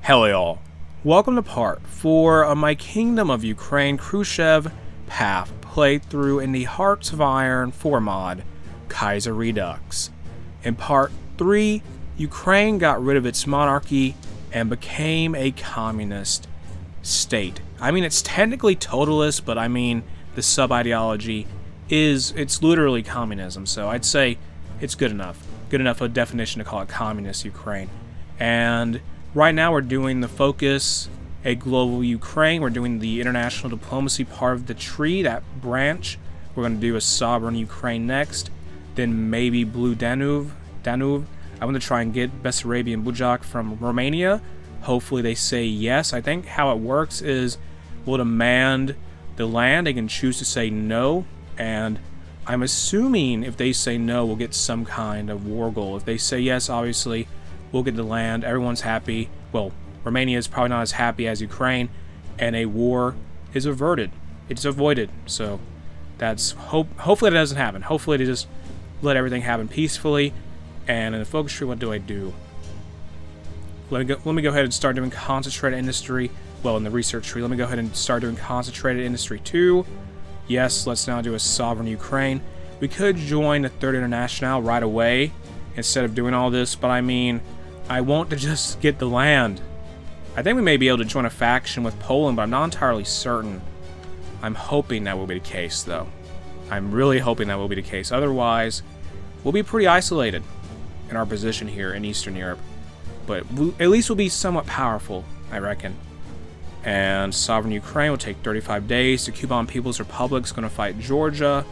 Hello y'all. Welcome to part 4 of my Kingdom of Ukraine Khrushchev path playthrough in the Hearts of Iron 4 mod, Kaiserredux. In part 3, Ukraine got rid of its monarchy and became a communist state. I mean, it's technically totalist, but I mean, the sub-ideology it's literally communism, so I'd say it's good enough. Good enough of a definition to call it communist Ukraine. And right now we're doing the focus, a global Ukraine. We're doing the international diplomacy part of the tree, that branch. We're going to do a sovereign Ukraine next, then maybe Blue Danube. I want to try and get Bessarabia and Bujak from Romania. Hopefully they say yes. I think how it works is we'll demand the land. They can choose to say no, and I'm assuming if they say no, we'll get some kind of war goal. If they say yes, obviously, we'll get the land. Everyone's happy. Well, Romania is probably not as happy as Ukraine, and a war is averted. It's avoided. So that's hopefully that doesn't happen. Hopefully they just let everything happen peacefully. And in the focus tree, what do? Let me go ahead and start doing concentrated industry. Well, in the research tree, let me go ahead and start doing concentrated industry 2. Yes, let's now do a sovereign Ukraine. We could join the Third International right away instead of doing all this, but I mean, I want to just get the land. I think we may be able to join a faction with Poland, but I'm not entirely certain. I'm hoping that will be the case, though. I'm really hoping that will be the case. Otherwise, we'll be pretty isolated in our position here in Eastern Europe. But at least we'll be somewhat powerful, I reckon. And sovereign Ukraine will take 35 days. The Cuban People's Republic is going to fight Georgia,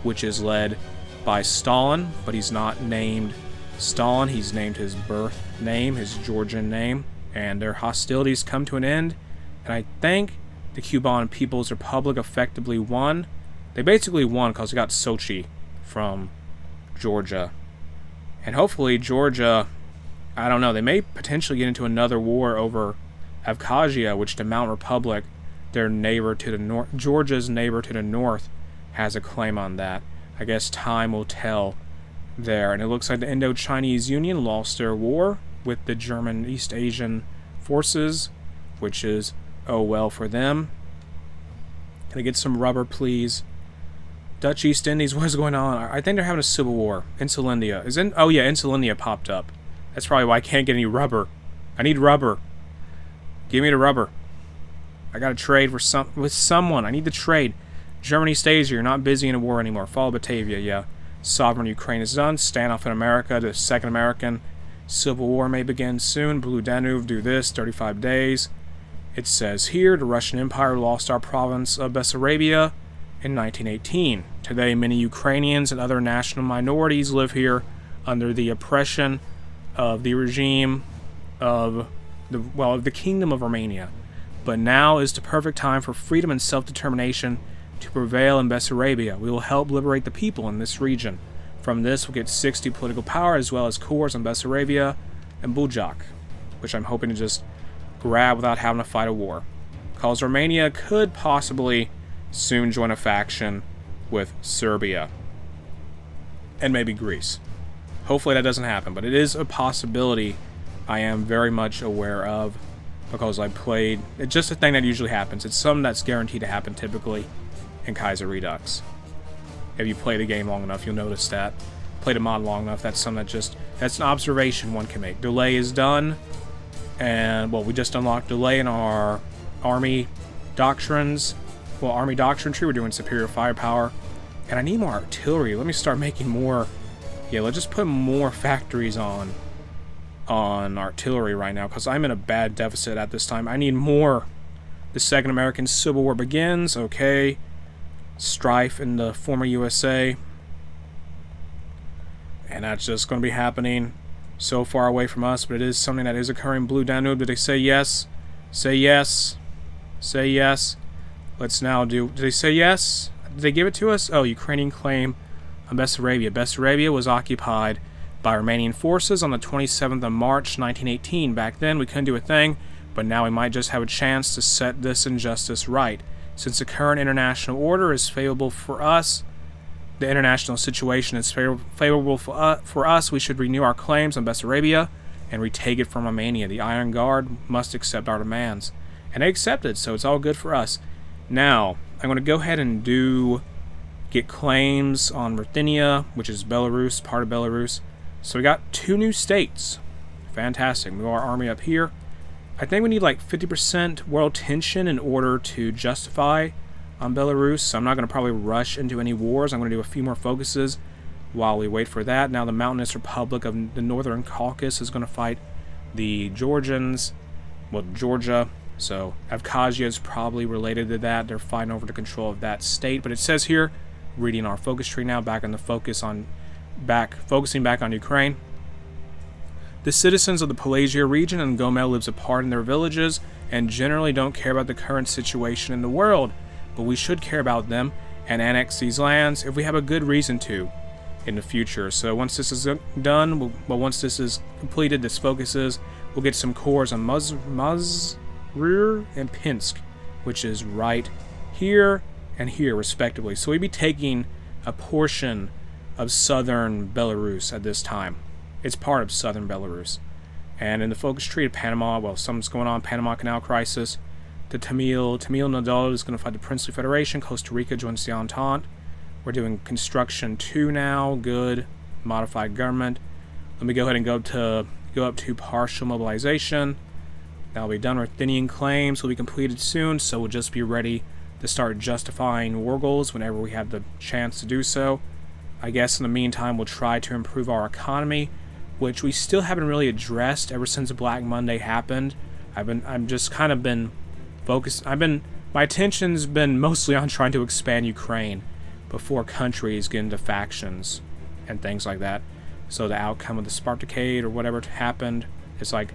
which is led by Stalin, but he's not named Stalin. He's named his birth name, his Georgian name, and their hostilities come to an end. And I think the Cuban People's Republic effectively won. They basically won because they got Sochi from Georgia. And hopefully Georgia, I don't know, they may potentially get into another war over Abkhazia, which the Mountain Republic, their neighbor to the north, Georgia's neighbor to the north, has a claim on that. I guess time will tell there. And it looks like the Indo-Chinese Union lost their war with the German East Asian forces, which is oh well for them. Can I get some rubber, please? Dutch East Indies, what is going on? I think they're having a civil war. Insulindia. Oh yeah, Insulindia popped up. That's probably why I can't get any rubber. I need rubber. Give me the rubber. I gotta trade with someone. I need to trade. Germany stays here. You're not busy in a war anymore. Follow Batavia, yeah. Sovereign Ukraine is done. Standoff in America. The Second American Civil War may begin soon. Blue Danube, do this. 35 days. It says here, the Russian Empire lost our province of Bessarabia in 1918. Today, many Ukrainians and other national minorities live here under the oppression of the regime of the Kingdom of Romania. But now is the perfect time for freedom and self-determination to prevail in Bessarabia. We will help liberate the people in this region. From this, we'll get 60 political power as well as cores in Bessarabia and Bujak, which I'm hoping to just grab without having to fight a war. Because Romania could possibly soon join a faction with Serbia and maybe Greece. Hopefully that doesn't happen, but it is a possibility I am very much aware of because I played. It's just a thing that usually happens. It's something that's guaranteed to happen typically in Kaiserredux. If you play the game long enough, you'll notice that. Played a mod long enough, that's something that's an observation one can make. Delay is done, and well, we just unlocked delay in our army doctrines. Well, army doctrine tree, we're doing superior firepower, and I need more artillery. Let me start making more. Yeah, let's just put more factories on artillery right now, because I'm in a bad deficit at this time. I need more. The Second American Civil War begins. Okay. Strife in the former USA. And that's just going to be happening so far away from us, but it is something that is occurring. Blue Danube, did they say yes? Say yes. Say yes. Let's now do... Did they say yes? Did they give it to us? Oh, Ukrainian claim on Bessarabia. Bessarabia was occupied by Romanian forces on the 27th of March, 1918. Back then, we couldn't do a thing, but now we might just have a chance to set this injustice right. Since the current international order is favorable for us, the international situation is favorable for us, we should renew our claims on Bessarabia and retake it from Romania. The Iron Guard must accept our demands. And they accepted, so it's all good for us. Now, I'm going to go ahead and get claims on Ruthenia, which is Belarus, part of Belarus. So we got 2 new states. Fantastic. Move our army up here. I think we need like 50% world tension in order to justify on Belarus. So I'm not going to probably rush into any wars. I'm going to do a few more focuses while we wait for that. Now the Mountainous Republic of the Northern Caucasus is going to fight the Georgians. Well, Georgia. So Abkhazia is probably related to that. They're fighting over the control of that state. But it says here, reading our focus tree now, focusing back on Ukraine. The citizens of the Pelagia region and Gomel lives apart in their villages and generally don't care about the current situation in the world, but we should care about them and annex these lands if we have a good reason to in the future. So once this is done, once this is completed, this focuses, we'll get some cores on Mazrir and Pinsk, which is right here and here respectively. So we'd be taking a portion of southern Belarus at this time. It's part of southern Belarus. And in the focus tree of Panama, well, something's going on, Panama Canal crisis. The Tamil Nadal is going to fight the Princely Federation. Costa Rica joins the Entente. We're doing construction 2 now. Good. Modified government. Let me go ahead and go up to partial mobilization. That'll be done. Ruthenian claims will be completed soon, so we'll just be ready to start justifying war goals whenever we have the chance to do so. I guess in the meantime, we'll try to improve our economy, which we still haven't really addressed ever since Black Monday happened. I'm just kind of been focused. My attention's been mostly on trying to expand Ukraine before countries get into factions and things like that. So the outcome of the Spartacade or whatever happened is like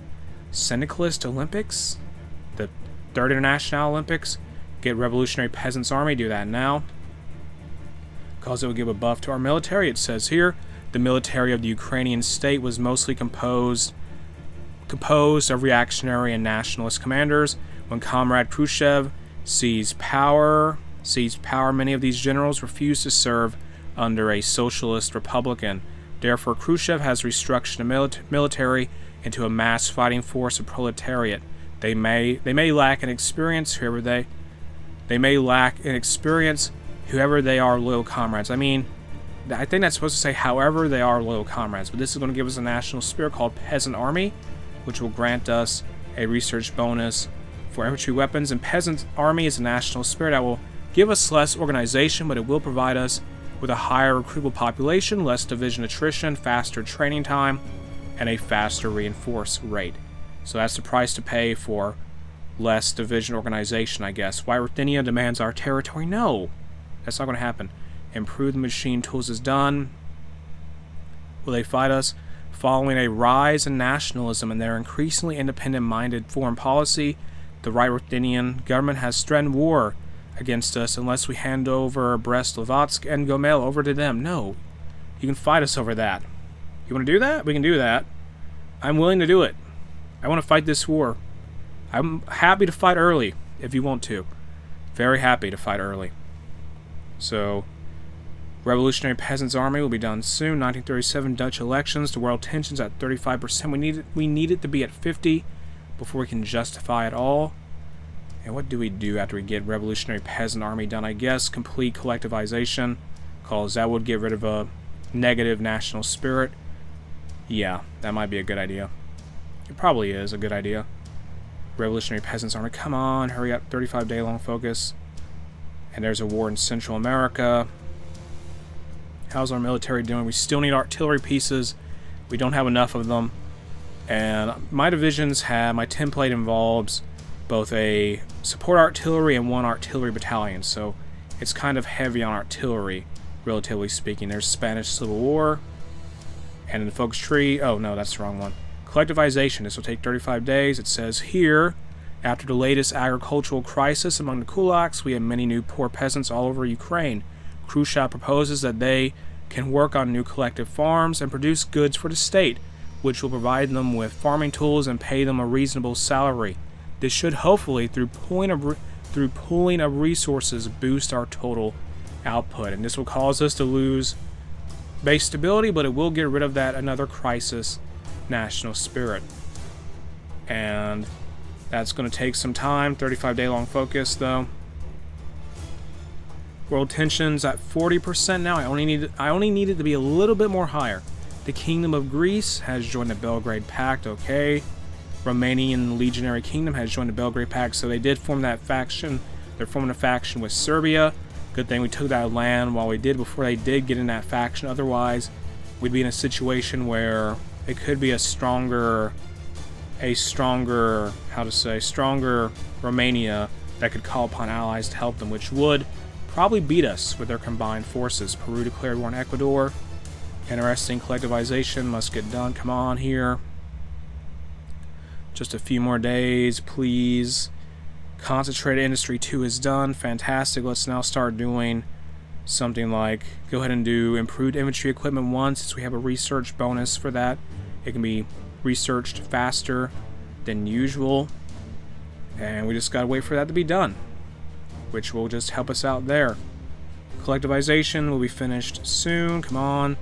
Syndicalist Olympics, the 3rd International Olympics. Get Revolutionary Peasants Army, do that now, because it will give a buff to our military. It says here, the military of the Ukrainian state was mostly composed of reactionary and nationalist commanders. When Comrade Khrushchev seized power, many of these generals refused to serve under a socialist republican. Therefore, Khrushchev has restructured the military into a mass fighting force of proletariat. They may lack an experience, whoever they are, loyal comrades. I think that's supposed to say however they are loyal comrades, but this is going to give us a national spirit called Peasant Army, which will grant us a research bonus for infantry weapons. And Peasant Army is a national spirit that will give us less organization, but it will provide us with a higher recruitable population, less division attrition, faster training time, and a faster reinforce rate. So that's the price to pay for less division organization, I guess. Why Ruthenia demands our territory? No, that's not going to happen. Improve the machine tools is done. Will they fight us? Following a rise in nationalism and their increasingly independent-minded foreign policy, the right Ruthenian government has threatened war against us unless we hand over Brest-Litovsk and Gomel over to them. No, you can fight us over that. You want to do that? We can do that. I'm willing to do it. I want to fight this war. I'm happy to fight early if you want to. Very happy to fight early. So, Revolutionary Peasants Army will be done soon. 1937 Dutch elections. The world tension's at 35%. We need it to be at 50 before we can justify it all. And what do we do after we get Revolutionary Peasant Army done? I guess complete collectivization, because that would get rid of a negative national spirit. Yeah, that might be a good idea. It probably is a good idea. Revolutionary Peasants Army, come on, hurry up. 35-day long focus. And there's a war in Central America. How's our military doing? We still need artillery pieces. We don't have enough of them. And my divisions my template involves both a support artillery and 1 artillery battalion. So it's kind of heavy on artillery, relatively speaking. There's Spanish Civil War. And in the focus tree, oh no, that's the wrong one. Collectivization, this will take 35 days. It says here, after the latest agricultural crisis among the kulaks, we have many new poor peasants all over Ukraine. Khrushchev proposes that they can work on new collective farms and produce goods for the state, which will provide them with farming tools and pay them a reasonable salary. This should hopefully, through pooling of resources, boost our total output. And this will cause us to lose base stability, but it will get rid of that another crisis national spirit. And that's going to take some time. 35-day long focus, though. World tensions at 40% now. I only need it to be a little bit more higher. The Kingdom of Greece has joined the Belgrade Pact. Okay. Romanian Legionary Kingdom has joined the Belgrade Pact, so they did form that faction. They're forming a faction with Serbia. Good thing we took that land while we did before they did get in that faction. Otherwise, we'd be in a situation where it could be a stronger Romania that could call upon allies to help them, which would probably beat us with their combined forces. Peru declared war on Ecuador. Interesting. Collectivization must get done. Come on here. Just a few more days, please. Concentrated Industry 2 is done. Fantastic. Let's now start doing something like, go ahead and do Improved Infantry Equipment 1, since we have a research bonus for that. It can be researched faster than usual. And we just gotta wait for that to be done, which will just help us out there. Collectivization will be finished soon. Come on.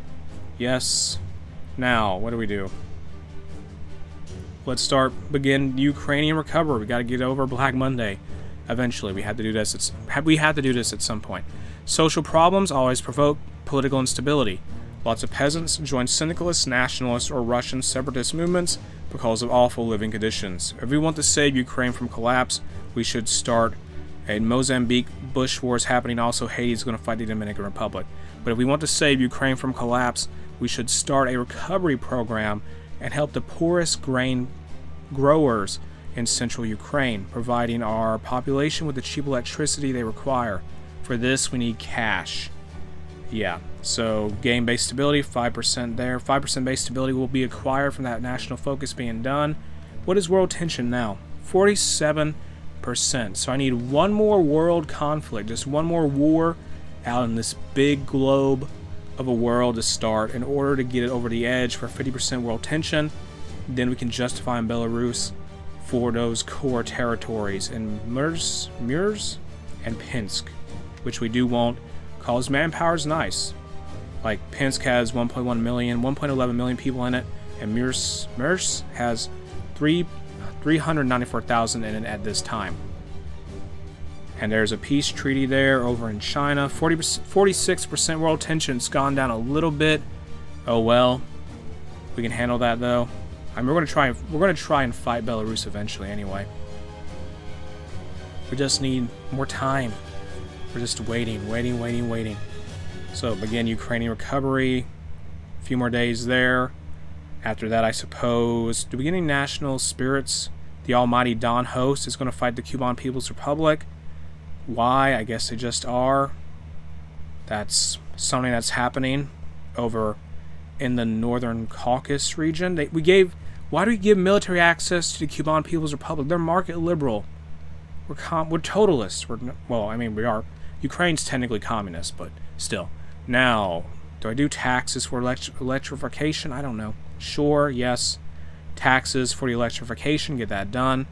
Yes. Now, what do we do? Let's begin Ukrainian recovery. We got to get over Black Monday. Eventually, we had to do this. We had to do this at some point. Social problems always provoke political instability. Lots of peasants join syndicalist, nationalist, or Russian separatist movements because of awful living conditions. If we want to save Ukraine from collapse, we should start in Mozambique. Bush war is happening. Also, Haiti is going to fight the Dominican Republic. But if we want to save Ukraine from collapse, we should start a recovery program and help the poorest grain growers in central Ukraine, providing our population with the cheap electricity they require. For this, we need cash. Yeah, so gain base stability, 5% there. 5% base stability will be acquired from that national focus being done. What is world tension now? 47%. So I need one more world conflict, just one more war out in this big globe of a world to start in order to get it over the edge for 50% world tension. Then we can justify in Belarus for those core territories in Murs and Pinsk, which we do want, because manpower is nice. Like, Pinsk has 1.1 million, 1.11 million people in it, and Murs has 394,000 in it at this time. And there's a peace treaty there over in China. 46% world tension's gone down a little bit. Oh well, we can handle that though. I mean, we're gonna try and fight Belarus eventually anyway. We just need more time. We're just waiting. So begin Ukrainian recovery. A few more days there. After that, I suppose, do we get any national spirits? The almighty Don Host is going to fight the Cuban People's Republic. Why? I guess they just are. That's something that's happening over in the Northern Caucasus region. Why do we give military access to the Cuban People's Republic? They're market liberal. We're totalists. We are. Ukraine's technically communist, but still. Now, do I do taxes for electrification? I don't know. Sure, yes. Taxes for the electrification, get that done.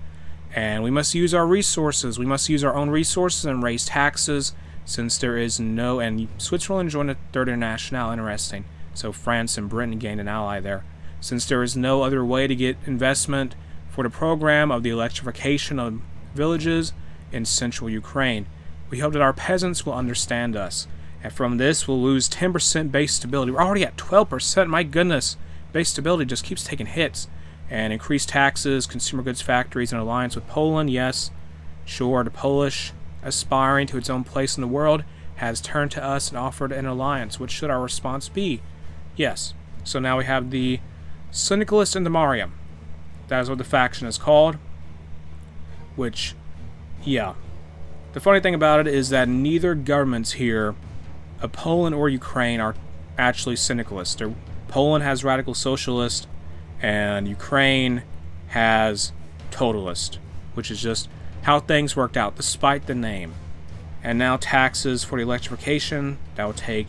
And we must use our resources. We must use our own resources and raise taxes, since there is no... And Switzerland joined the Third International, interesting. So France and Britain gained an ally there. Since there is no other way to get investment for the program of the electrification of villages in central Ukraine, we hope that our peasants will understand us. And from this, we'll lose 10% base stability. We're already at 12%. My goodness. Base stability just keeps taking hits. And increased taxes, consumer goods factories, and alliance with Poland. Yes, sure, the Polish, aspiring to its own place in the world, has turned to us and offered an alliance. What should our response be? Yes. So now we have the Syndicalist Intermarium. That is what the faction is called. Which, yeah. The funny thing about it is that neither governments here, of Poland or Ukraine, are actually syndicalist. Poland has radical socialist, and Ukraine has totalist, which is just how things worked out, despite the name. And now taxes for the electrification, that will take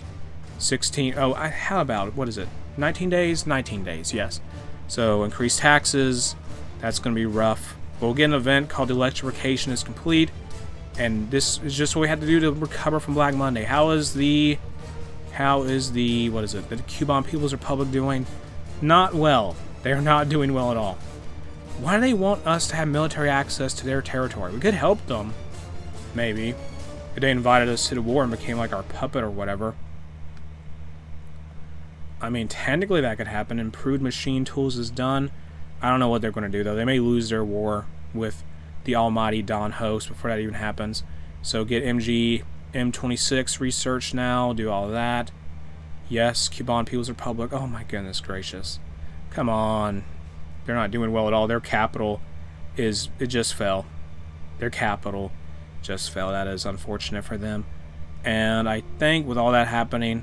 16... Oh, how about, what is it? 19 days? 19 days, yes. So increased taxes, that's going to be rough. But we'll get an event called Electrification is complete, and this is just what we had to do to recover from Black Monday. How is the, what is it, the Cuban People's Republic doing? Not well. They are not doing well at all. Why do they want us to have military access to their territory? We could help them. Maybe. If they invited us to the war and became like our puppet or whatever. I mean, technically that could happen. Improved machine tools is done. I don't know what they're going to do, though. They may lose their war with the almighty Don Host before that even happens. So get M26 research now. Do all of that. Yes, Cuban People's Republic. Oh my goodness gracious. Come on. They're not doing well at all. Their capital it just fell. Their capital just fell. That is unfortunate for them. And I think with all that happening,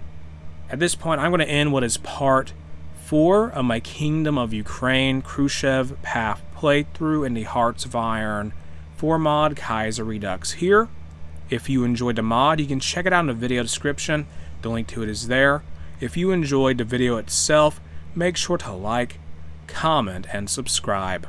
at this point, I'm going to end what is part 4 of my Kingdom of Ukraine Khrushchev Path playthrough in the Hearts of Iron for mod Kaiserredux here. If you enjoyed the mod, you can check it out in the video description. The link to it is there. If you enjoyed the video itself, make sure to like, comment, and subscribe.